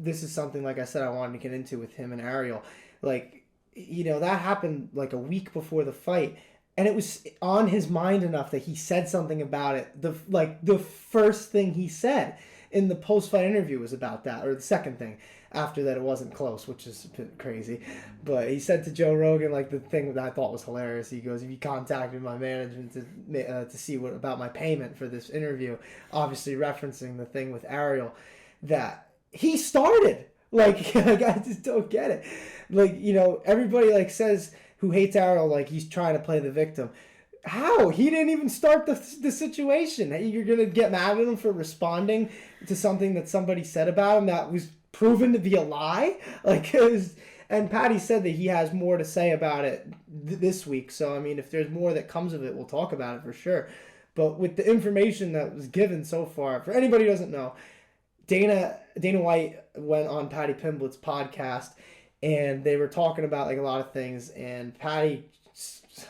this is something, like I said, I wanted to get into with him and Ariel. Like, that happened like a week before the fight, and it was on his mind enough that he said something about it. The first thing he said in the post-fight interview was about that, or the second thing. After that, it wasn't close, which is a bit crazy. But he said to Joe Rogan, like, the thing that I thought was hilarious. He goes, "If you contacted my management to see what about my payment for this interview," obviously referencing the thing with Ariel that he started. Like, I just don't get it. Like, everybody like says who hates Ariel, like he's trying to play the victim. How? He didn't even start the situation. You're going to get mad at him for responding to something that somebody said about him that was proven to be a lie? Like, and Paddy said that he has more to say about it this week. So, I mean, if there's more that comes of it, we'll talk about it for sure. But with the information that was given so far, for anybody who doesn't know, Dana White went on Paddy Pimblett's podcast, and they were talking about like a lot of things, and Paddy,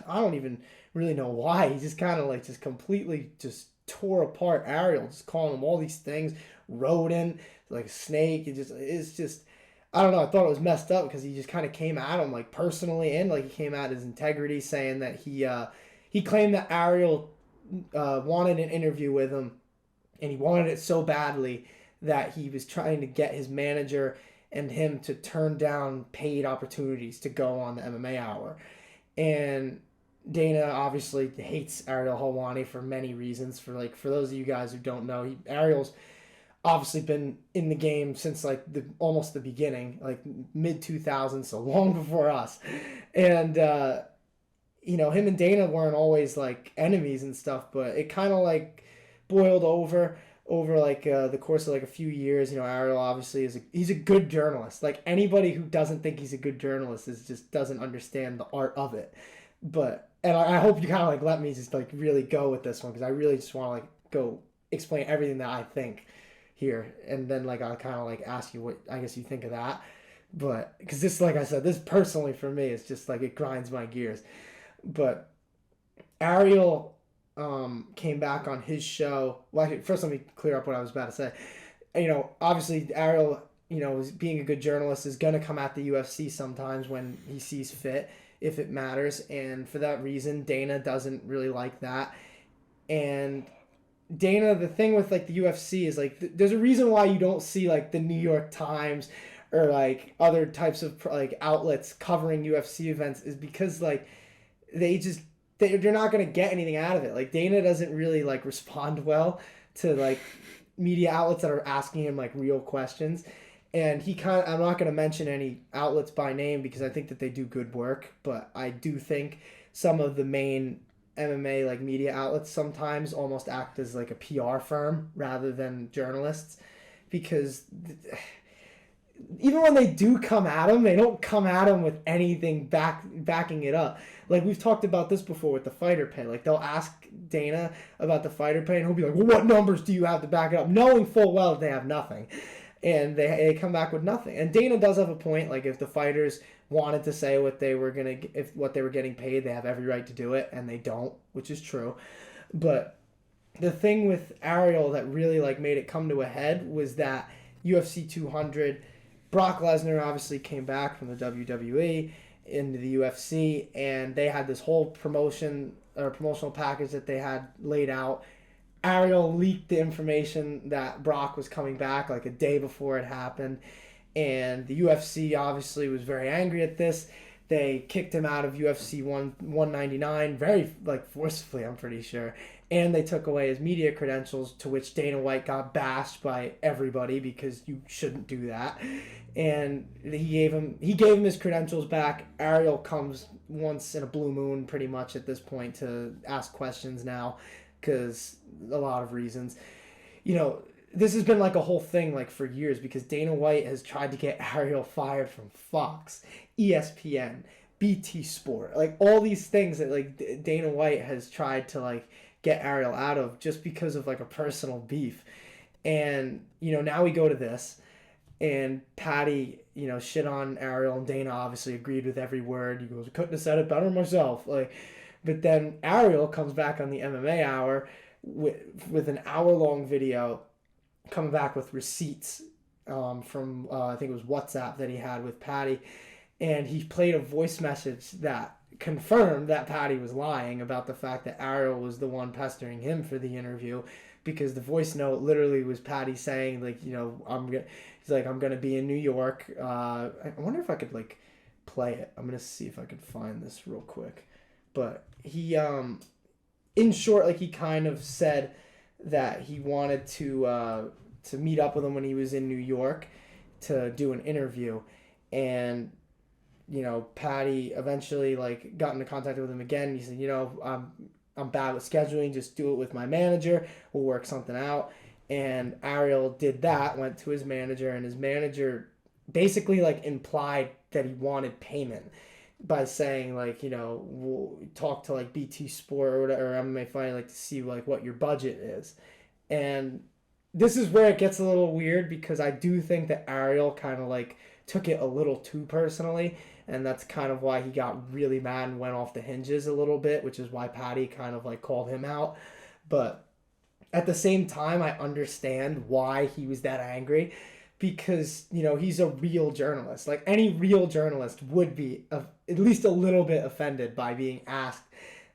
I don't even really know why, he just kind of like just completely just tore apart Ariel, just calling him all these things, rodent, like a snake. It's just I don't know. I thought it was messed up because he just kind of came at him like personally, and like he came at his integrity, saying that he claimed that Ariel wanted an interview with him, and he wanted it so badly that he was trying to get his manager and him to turn down paid opportunities to go on the MMA Hour. And Dana obviously hates Ariel Helwani for many reasons. For those of you guys who don't know, Ariel's obviously been in the game since like almost the beginning, like mid 2000s, so long before us. And him and Dana weren't always like enemies and stuff, but it kind of like boiled over like the course of like a few years. Ariel obviously he's a good journalist. Like, anybody who doesn't think he's a good journalist just doesn't understand the art of it. And I hope you kind of like let me just like really go with this one, because I really just want to like go explain everything that I think here, and then like I'll kind of like ask you what I guess you think of that. But because this, like I said, this personally for me is just like it grinds my gears. But Ariel came back on his show. Well, actually, first let me clear up what I was about to say. Obviously Ariel, being a good journalist, is gonna come at the UFC sometimes when he sees fit, if it matters, and for that reason, Dana doesn't really like that. And Dana, the thing with like the UFC is like there's a reason why you don't see like the New York Times or like other types of like outlets covering UFC events, is because like they're not going to get anything out of it. Like, Dana doesn't really like respond well to like media outlets that are asking him like real questions. And I'm not going to mention any outlets by name because I think that they do good work, but I do think some of the main MMA like media outlets sometimes almost act as like a PR firm rather than journalists, because even when they do come at him, they don't come at him with anything backing it up. Like, we've talked about this before with the fighter pay. Like, they'll ask Dana about the fighter pay, and he'll be like, "Well, what numbers do you have to back it up?" Knowing full well that they have nothing. And they come back with nothing. And Dana does have a point. Like, if the fighters wanted to say what they were getting paid, they have every right to do it, and they don't, which is true. But the thing with Ariel that really like made it come to a head was that UFC 200, Brock Lesnar obviously came back from the WWE into the UFC, and they had this whole promotional package that they had laid out. Ariel leaked the information that Brock was coming back like a day before it happened, and the UFC obviously was very angry at this. They kicked him out of UFC 199 very like forcefully, I'm pretty sure, and they took away his media credentials, to which Dana White got bashed by everybody because you shouldn't do that. And he gave him his credentials back. Ariel comes once in a blue moon pretty much at this point to ask questions now, because a lot of reasons. This has been like a whole thing like for years, because Dana White has tried to get Ariel fired from Fox, ESPN, BT Sport, like all these things that like Dana White has tried to like get Ariel out of just because of like a personal beef. And now we go to this, and Paddy shit on Ariel, and Dana obviously agreed with every word. He goes, "I couldn't have said it better myself." Like, but then Ariel comes back on the MMA Hour with an hour-long video, coming back with receipts from I think it was WhatsApp that he had with Paddy, and he played a voice message that confirmed that Paddy was lying about the fact that Ariel was the one pestering him for the interview, because the voice note literally was Paddy saying, like, he's like, I'm gonna be in New York. I wonder if I could like play it. I'm gonna see if I could find this real quick. But he, in short, like, he kind of said that he wanted to meet up with him when he was in New York to do an interview, and Paddy eventually like got into contact with him again. He said, I'm bad with scheduling. Just do it with my manager. We'll work something out. And Ariel did that. Went to his manager, and his manager basically like implied that he wanted payment by saying, like, we'll talk to like BT Sport or whatever, or MMA Fighting, like, to see like what your budget is. And this is where it gets a little weird, because I do think that Ariel kind of like took it a little too personally, and that's kind of why he got really mad and went off the hinges a little bit, which is why Paddy kind of like called him out. But at the same time, I understand why he was that angry, because he's a real journalist. Like, any real journalist would be at least a little bit offended by being asked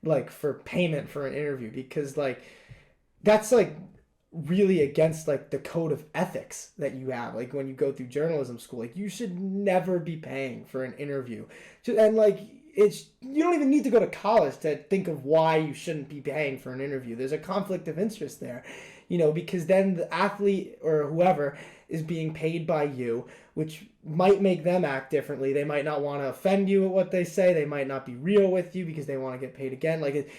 like for payment for an interview, because like that's like really against like the code of ethics that you have, like when you go through journalism school. Like, you should never be paying for an interview, and like you don't even need to go to college to think of why you shouldn't be paying for an interview. There's a conflict of interest there, because then the athlete or whoever is being paid by you, which might make them act differently. They might not want to offend you at what they say. They might not be real with you because they want to get paid again. Like,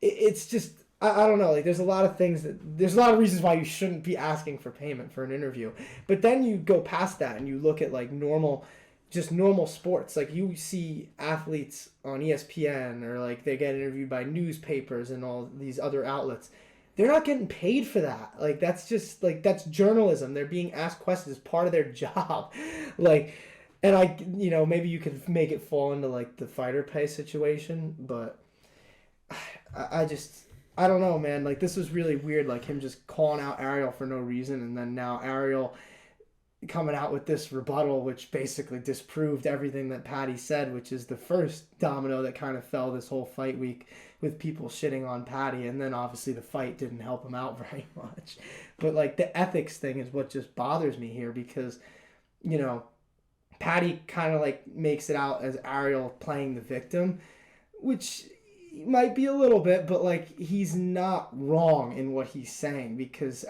it's just, I don't know. Like, there's a lot of reasons why you shouldn't be asking for payment for an interview. But then you go past that and you look at like normal sports. Like, you see athletes on ESPN, or like they get interviewed by newspapers and all these other outlets. They're not getting paid for that. Like, that's just like, that's journalism. They're being asked questions as part of their job. Like, and maybe you could make it fall into like the fighter pay situation, but I don't know, man. Like, this was really weird, like him just calling out Ariel for no reason, and then now Ariel coming out with this rebuttal, which basically disproved everything that Paddy said, which is the first domino that kind of fell this whole fight week, with people shitting on Paddy. And then obviously the fight didn't help him out very much. But like, the ethics thing is what just bothers me here, because Paddy kind of like makes it out as Ariel playing the victim, which might be a little bit, but like, he's not wrong in what he's saying, because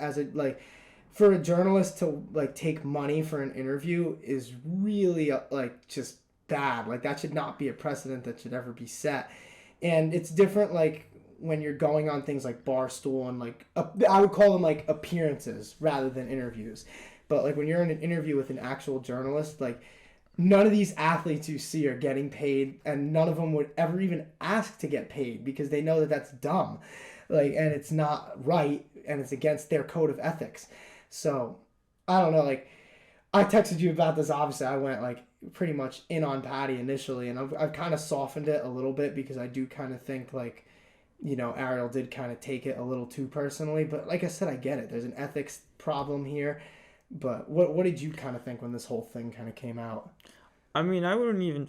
for a journalist to like take money for an interview is really like just bad. Like, that should not be a precedent that should ever be set. And it's different like when you're going on things like Barstool and like I would call them like appearances rather than interviews. But like when you're in an interview with an actual journalist, like, none of these athletes you see are getting paid, and none of them would ever even ask to get paid, because they know that that's dumb, like, and it's not right, and it's against their code of ethics. So I don't know, like, I texted you about this. Obviously, I went like pretty much in on Paddy initially, and I've kind of softened it a little bit, because I do kind of think like, Ariel did kind of take it a little too personally. But like I said, I get it. There's an ethics problem here. But what did you kind of think when this whole thing kind of came out? I mean, I wouldn't even,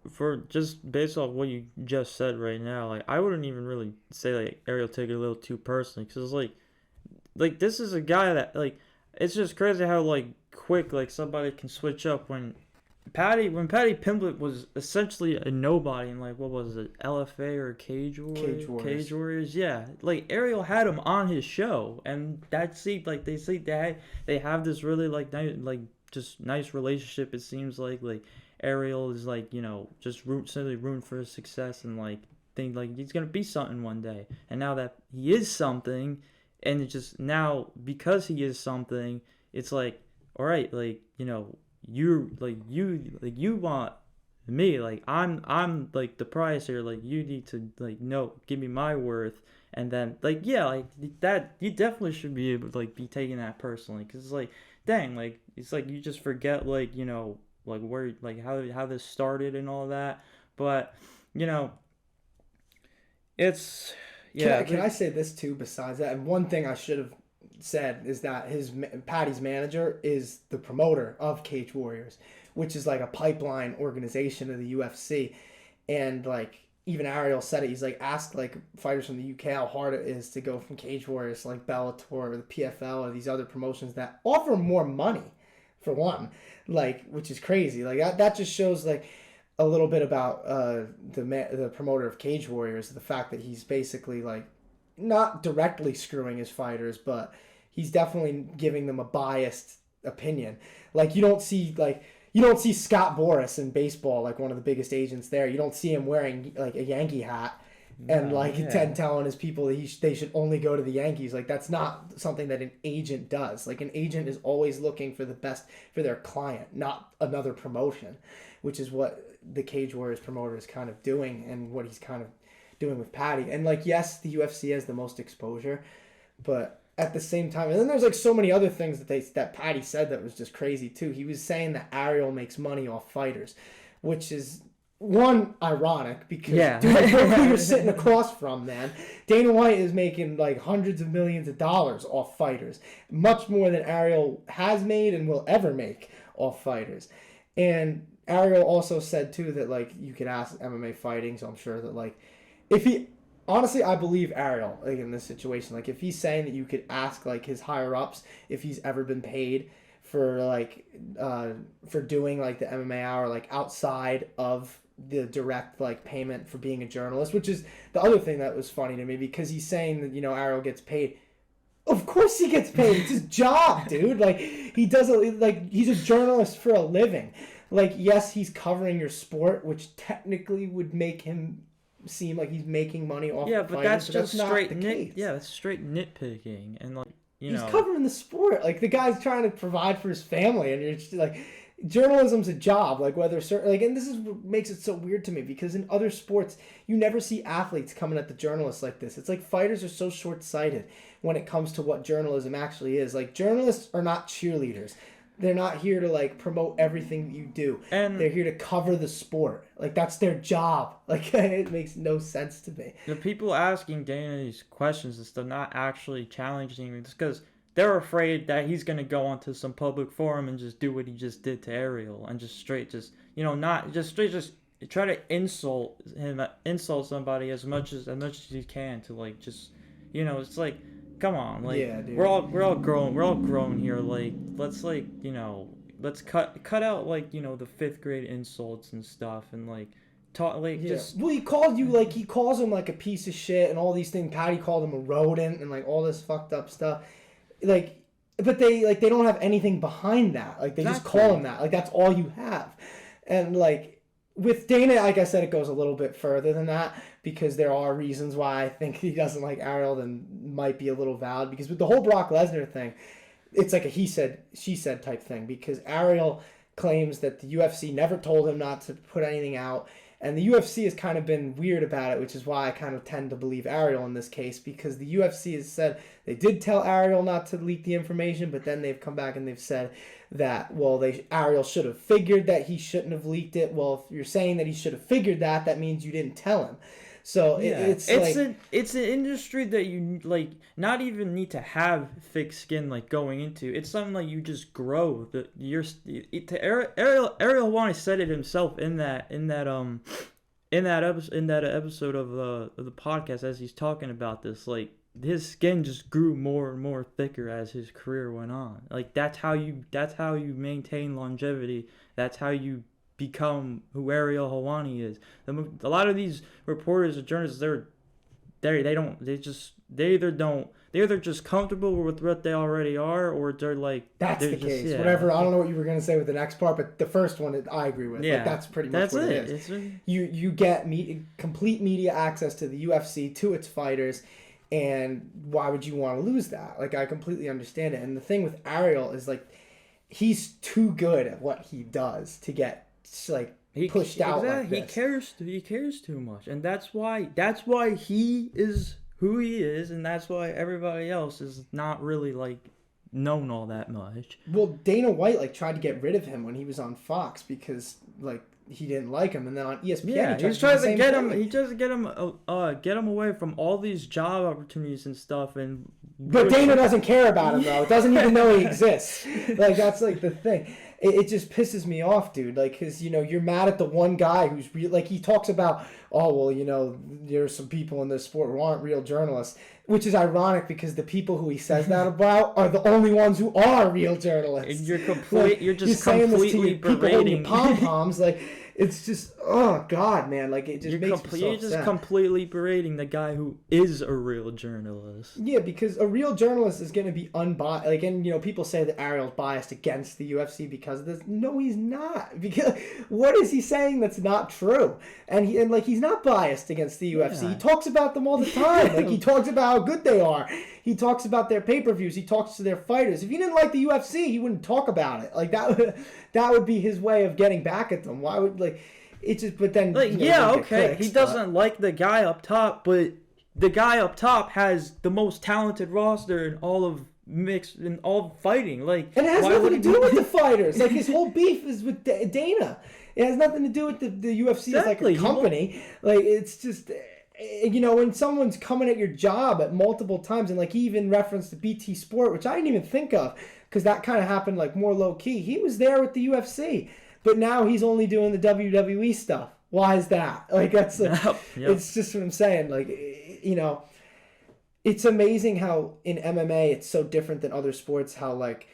for just based off what you just said right now, like, I wouldn't even really say like Ariel took it a little too personally, because like this is a guy that like, it's just crazy how like quick like somebody can switch up when Paddy Pimblett was essentially a nobody in like, what was it, LFA or Cage Warriors? Cage Warriors, yeah. Like, Ariel had him on his show, and that's like they have this really like nice, like just nice relationship. It seems like Ariel is like, just simply rooting for his success, and like think like he's gonna be something one day. And now that he is something, and it just now because he is something, it's like, all right, like, you want me, like, I'm like the prize here, like, you need to like give me my worth. And then like, yeah, like that, you definitely should be able to like be taking that personally, because it's like, dang, like, it's like you just forget like, like where, like how this started and all that. But it's, yeah. Can I say this too besides that? And one thing I should have said is that Paddy's manager is the promoter of Cage Warriors, which is like a pipeline organization of the UFC. And like even Ariel said it, he's like, ask like fighters from the UK how hard it is to go from Cage Warriors to like Bellator or the PFL or these other promotions that offer more money, for one, like, which is crazy. Like that just shows like a little bit about the promoter of Cage Warriors, the fact that he's basically like not directly screwing his fighters, but he's definitely giving them a biased opinion. Like you don't see Scott Boras in baseball, like one of the biggest agents there. You don't see him wearing like a Yankee hat and telling his people that they should only go to the Yankees. Like that's not something that an agent does. Like an agent is always looking for the best for their client, not another promotion, which is what the Cage Warriors promoter is kind of doing and what he's kind of doing with Paddy. And like, yes, the UFC has the most exposure, but at the same time, and then there's like so many other things that Paddy said that was just crazy too. He was saying that Ariel makes money off fighters, which is one ironic because dude, look who you're sitting across from, man. Dana White is making like hundreds of millions of dollars off fighters, much more than Ariel has made and will ever make off fighters. And Ariel also said too that like you could ask MMA fighting, so I'm sure that like if he honestly, I believe Ariel like in this situation. Like if he's saying that you could ask like his higher ups if he's ever been paid for like for doing like the MMA hour like outside of the direct like payment for being a journalist, which is the other thing that was funny to me because he's saying that Ariel gets paid. Of course he gets paid. It's his job, dude. Like he doesn't like he's a journalist for a living. Like yes, he's covering your sport, which technically would make him seem like he's making money off but fighting, that's but just that's straight not the case. that's straight nitpicking and like he's covering the sport. Like the guy's trying to provide for his family, and you're just like, journalism's a job. Like whether certain like, and this is what makes it so weird to me because in other sports you never see athletes coming at the journalists like this. It's like fighters are so short-sighted when it comes to what journalism actually is. Like journalists are not cheerleaders. They're not here to like promote everything that you do. And they're here to cover the sport. Like that's their job. Like it makes no sense to me. The people asking Dana these questions and stuff not actually challenging him because they're afraid that he's gonna go onto some public forum and just do what he just did to Ariel and just straight try to insult somebody as much as you can to like just it's like. Come on, like dude. we're all grown here. Like let's let's cut out like the 5th grade insults and stuff and like talk like just. Well, he calls him like a piece of shit and all these things. Paddy called him a rodent and like all this fucked up stuff. Like, but they don't have anything behind that. Like they just call him that. Like that's all you have, and like. With Dana, like I said, it goes a little bit further than that because there are reasons why I think he doesn't like Ariel that might be a little valid. Because with the whole Brock Lesnar thing, it's like a he said, she said type thing. Because Ariel claims that the UFC never told him not to put anything out. And the UFC has kind of been weird about it, which is why I kind of tend to believe Ariel in this case. Because the UFC has said they did tell Ariel not to leak the information, but then they've come back and they've said that, well, Ariel should have figured that he shouldn't have leaked it. Well, if you're saying that he should have figured that, that means you didn't tell him. So it's an industry that you like not even need to have thick skin like going into. It's something like you just grow. Ariel Helwani said it himself in that episode of the podcast as he's talking about this. Like his skin just grew more and more thicker as his career went on. Like that's how you maintain longevity. That's how you become who Ariel Helwani is. A lot of these reporters or journalists, they're either just comfortable with what they already are, or they're like that's the case. Yeah. Whatever. I don't know what you were gonna say with the next part, but the first one I agree with. Yeah, like, that's pretty much what it is. You get complete media access to the UFC, to its fighters, and why would you want to lose that? Like I completely understand it. And the thing with Ariel is like he's too good at what he does to get pushed out like this. He cares too much, and that's why he is who he is, and that's why everybody else is not really like known all that much. Well, Dana White tried to get rid of him when he was on Fox because he didn't like him, and then on ESPN Yeah, he he's tried trying to get him. He tries to get him away from all these job opportunities and stuff. And but Dana doesn't care about him though. Doesn't even know he exists. Like that's like the thing. It just pisses me off, dude. Like, cause you're mad at the one guy who's like he talks about, oh well, there's some people in this sport who aren't real journalists, which is ironic because the people who he says that about are the only ones who are real journalists. And you're like, you're just completely berating pom poms. Like, it's just, oh god, man. Like, it just makes me so You're upset. just completely berating the guy who is a real journalist. Yeah, because a real journalist is going to be unbiased. Like, and people say that Ariel's biased against the UFC because of this. No, he's not. Because what is he saying that's not true? And he's not biased against the UFC. Yeah. He talks about them all the time. Like, he talks about how good they are. He talks about their pay-per-views. He talks to their fighters. If he didn't like the UFC, he wouldn't talk about it. Like, that would be his way of getting back at them. Why would it just? But then okay, he doesn't like the guy up top, but the guy up top has the most talented roster in all of fighting. Like, and it has nothing to do with the fighters. Like, his whole beef is with Dana. It has nothing to do with the UFC as like a company. Like, it's just. When someone's coming at your job at multiple times, and like he even referenced the BT Sport, which I didn't even think of because that kind of happened like more low key. He was there with the UFC, but now he's only doing the WWE stuff. Why is that? Like, that's it's just what I'm saying. Like, it's amazing how in MMA it's so different than other sports. How like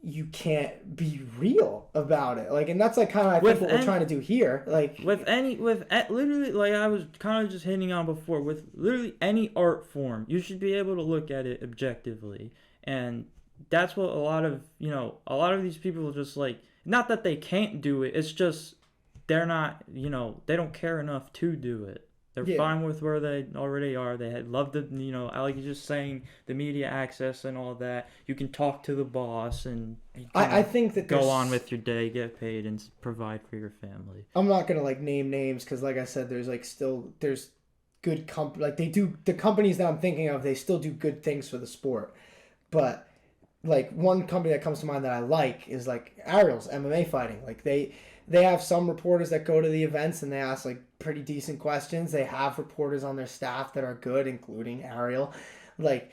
you can't be real about it. Like, and that's like kind of I think what we're trying to do here. Like literally, like I was kind of just hitting on before, with literally any art form, you should be able to look at it objectively, and that's what a lot of these people just like. Not that they can't do it. It's just they're not. They don't care enough to do it. They're fine with where they already are. They had loved the, like you're just saying, the media access and all that. You can talk to the boss and I think that go on with your day, get paid, and provide for your family. I'm not gonna like name names because, like I said, there's good like the companies that I'm thinking of, they still do good things for the sport, but like one company that comes to mind that I like is like Ariel's MMA fighting. Like they have some reporters that go to the events and they ask like pretty decent questions. They have reporters on their staff that are good, including Ariel. Like,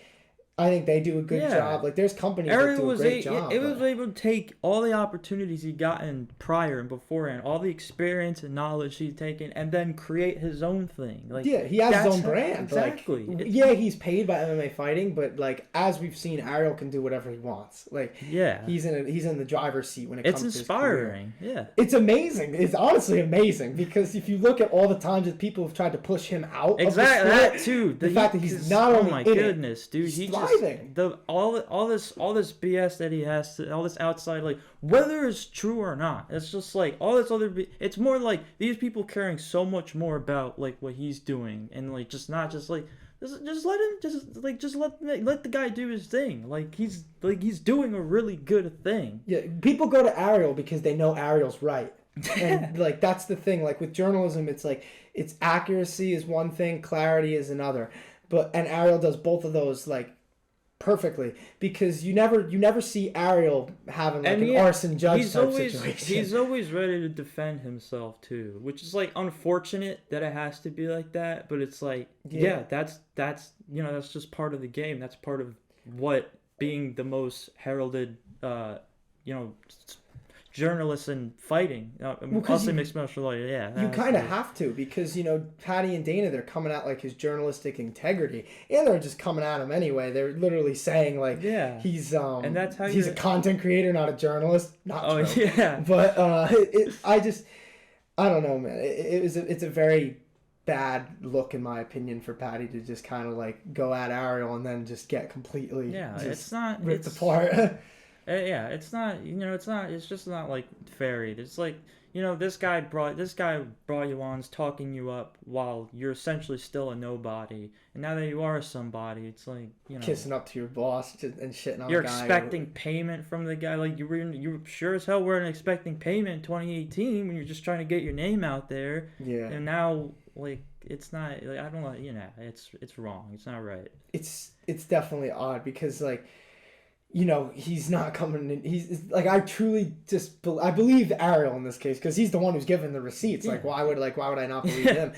I think they do a good job. Like, there's companies that do a great job. It was able to take all the opportunities he'd gotten prior and beforehand, all the experience and knowledge he'd taken, and then create his own thing. Like, yeah, he has his own brand. Exactly. Like, he's paid by MMA fighting, but like as we've seen, Ariel can do whatever he wants. Like, he's in the driver's seat when it comes to his career. It's inspiring. Yeah, it's amazing. It's honestly amazing because if you look at all the times that people have tried to push him out, exactly of the sport, that too. The fact that he's not only my in goodness, dude, he's thriving. All this BS that he has to, all this outside, like whether it's true or not, it's just like all this other. It's more like these people caring so much more about like what he's doing and like just not just like just let him just let the guy do his thing. Like he's doing a really good thing. Yeah, people go to Ariel because they know Ariel's right. And like that's the thing. Like with journalism, it's like it's accuracy is one thing, clarity is another. And Ariel does both of those like perfectly because you never see Ariel having like an arson judge situation. He's always ready to defend himself too, which is like unfortunate that it has to be like that, but it's like that's that's just part of the game. That's part of what being the most heralded journalists and fighting. Also mixed martial arts, You kind of have to because, Paddy and Dana, they're coming at, like, his journalistic integrity. And they're just coming at him anyway. They're literally saying, like, he's and that's how he's a content creator, not a journalist. Not true. Yeah. But I don't know, man. It's a very bad look, in my opinion, for Paddy to just kind of, like, go at Ariel and then just get completely ripped apart. It's not, it's just not like fairy. It's like, this guy brought you on, is talking you up while you're essentially still a nobody. And now that you are somebody, it's like, kissing up to your boss and shitting on you're the guy. expecting payment from the guy. Like you sure as hell weren't expecting payment in 2018 when you're just trying to get your name out there. Yeah. And now, like, it's not, like, I don't know, it's wrong. It's not right. It's definitely odd because, like, he's not coming in. He's like, I truly I believe Ariel in this case because he's the one who's given the receipts. Like, why would I not believe him?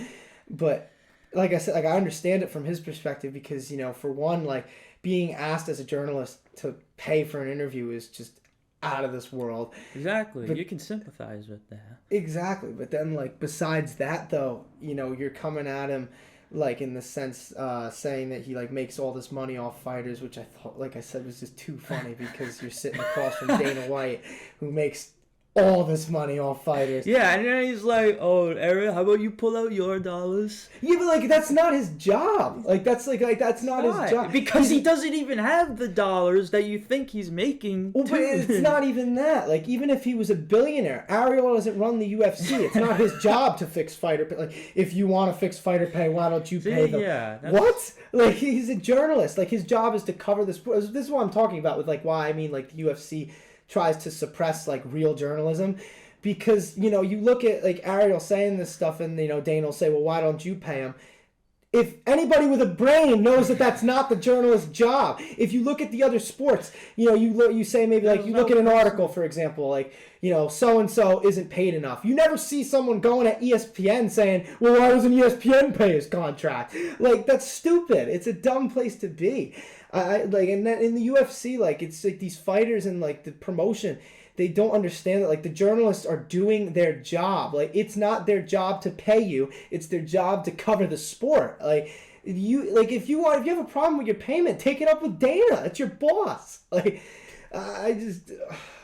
But like I said, like I understand it from his perspective because for one, like being asked as a journalist to pay for an interview is just out of this world. Exactly. But you can sympathize with that. Exactly. But then like besides that though, you're coming at him like in the sense saying that he like makes all this money off fighters, which I thought, like I said, was just too funny because you're sitting across from Dana White who makes all this money off fighters. Yeah, and then he's like, "Oh, Ariel, how about you pull out your dollars?" Yeah, but like that's not his job. Like that's that's not his job because he doesn't even have the dollars that you think he's making. Well, but it's not even that. Like even if he was a billionaire, Ariel doesn't run the UFC. It's not his job to fix fighter pay. Like if you want to fix fighter pay, why don't you pay them? Yeah. What? Like he's a journalist. Like his job is to cover the sport. This is what I'm talking about with like why I mean like the UFC tries to suppress like real journalism because you look at like Ariel saying this stuff and Dana will say, well, why don't you pay him? If anybody with a brain knows that that's not the journalist's job. If you look at the other sports, you say maybe like you look at an article, for example, like so and so isn't paid enough. You never see someone going at ESPN saying, well, why doesn't ESPN pay his contract? Like that's stupid. It's a dumb place to be. Like and then in the UFC, like it's like these fighters and like the promotion, they don't understand that like the journalists are doing their job. Like it's not their job to pay you, it's their job to cover the sport. Like if you have a problem with your payment, take it up with Dana. It's your boss. Like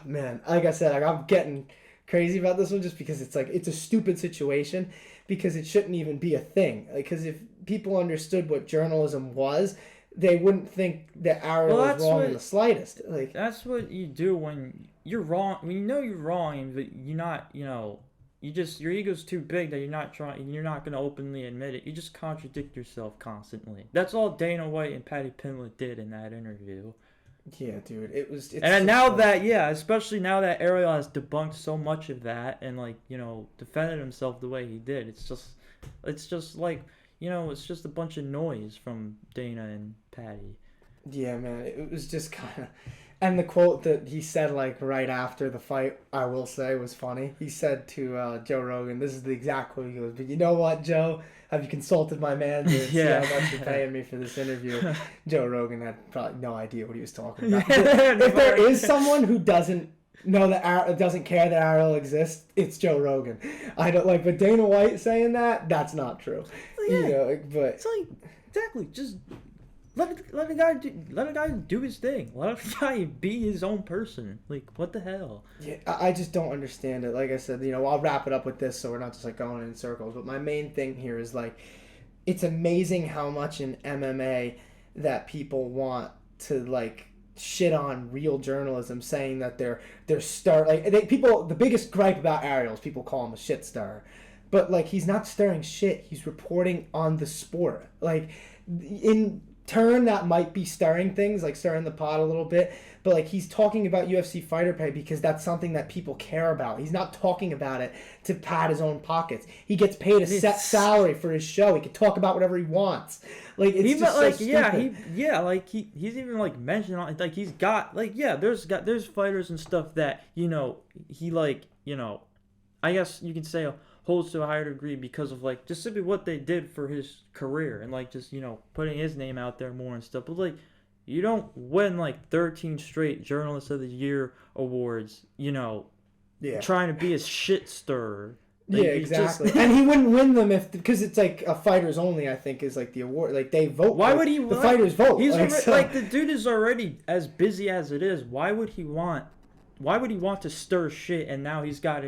man, like I said, like I'm getting crazy about this one just because it's like it's a stupid situation because it shouldn't even be a thing. Like because if people understood what journalism was, they wouldn't think that Ariel was wrong in the slightest. Like that's what you do when you're wrong. When you're wrong, but you're not. Your ego's too big that you're not going to openly admit it. You just contradict yourself constantly. That's all Dana White and Paddy Pimblett did in that interview. Yeah, dude, especially now that Ariel has debunked so much of that and defended himself the way he did, it's just like. It's just a bunch of noise from Dana and Paddy. Yeah, man, it was just kind of... And the quote that he said, like, right after the fight, I will say, was funny. He said to Joe Rogan, this is the exact quote, he goes, but you know what, Joe? Have you consulted my manager and see how much you're paying me for this interview? Joe Rogan had probably no idea what he was talking about. If there is someone who doesn't care that Ariel exists, it's Joe Rogan. I don't like, but Dana White saying that's not true. Yeah. But it's like exactly just let a guy do his thing. Let a guy be his own person. Like what the hell? Yeah, I just don't understand it. Like I said, I'll wrap it up with this so we're not just like going in circles. But my main thing here is like, it's amazing how much in MMA that people want to like shit on real journalism, saying that they're the biggest gripe about Ariel is people call him a shit stirrer, but like he's not stirring shit, he's reporting on the sport. Like in turn that might be stirring things, like stirring the pot a little bit, but like he's talking about UFC fighter pay because that's something that people care about. He's not talking about it to pad his own pockets. He gets paid a set salary for his show. He can talk about whatever he wants. Like it's just so stupid. He's even like mentioned like he's got like there's fighters and stuff that he like I guess you can say holds to a higher degree because of like just simply what they did for his career and like just putting his name out there more and stuff. But like you don't win like 13 straight Journalist of the Year awards, trying to be a shit stirrer. Like, yeah, exactly. And he wouldn't win them because it's like a fighters only, I think, is like the award. Like they vote. Why would he? The fighters vote. He's like the dude is already as busy as it is. Why would he want to stir shit and now he's got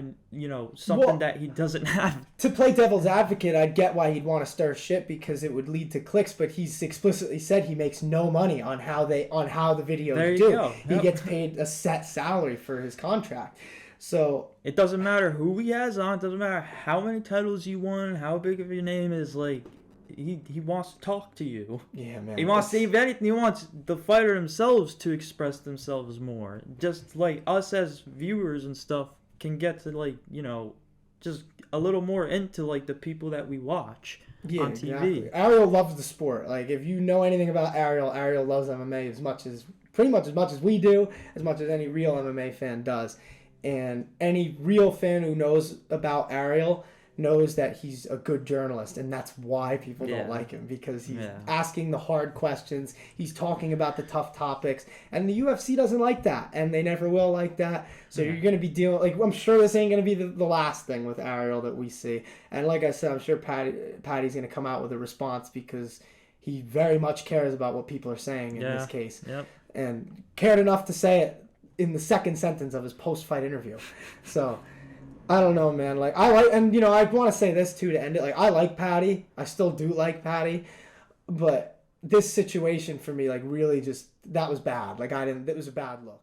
something that he doesn't have? To play devil's advocate, I'd get why he'd want to stir shit because it would lead to clicks, but he's explicitly said he makes no money on how the videos do. Go. He gets paid a set salary for his contract. So it doesn't matter who he has on, it doesn't matter how many titles you won, how big of your name is, like he wants to talk to you. Yeah, man. He wants to, if anything, he wants the fighter themselves to express themselves more. Just like us as viewers and stuff can get to like, just a little more into like the people that we watch on TV. Exactly. Ariel loves the sport. Like if you know anything about Ariel loves MMA as much as pretty much as we do, as much as any real MMA fan does. And any real fan who knows about Ariel knows that he's a good journalist, and that's why people don't like him, because he's asking the hard questions, he's talking about the tough topics, and the UFC doesn't like that, and they never will like that. So you're going to be dealing, like, I'm sure this ain't going to be the last thing with Ariel that we see. And like I said, I'm sure Paddy's going to come out with a response, because he very much cares about what people are saying in this case, and cared enough to say it in the second sentence of his post-fight interview. So I don't know, man. Like, I like, and I want to say this too to end it. Like, I like Paddy. I still do like Paddy, but this situation for me, like, really just, that was bad. Like, it was a bad look.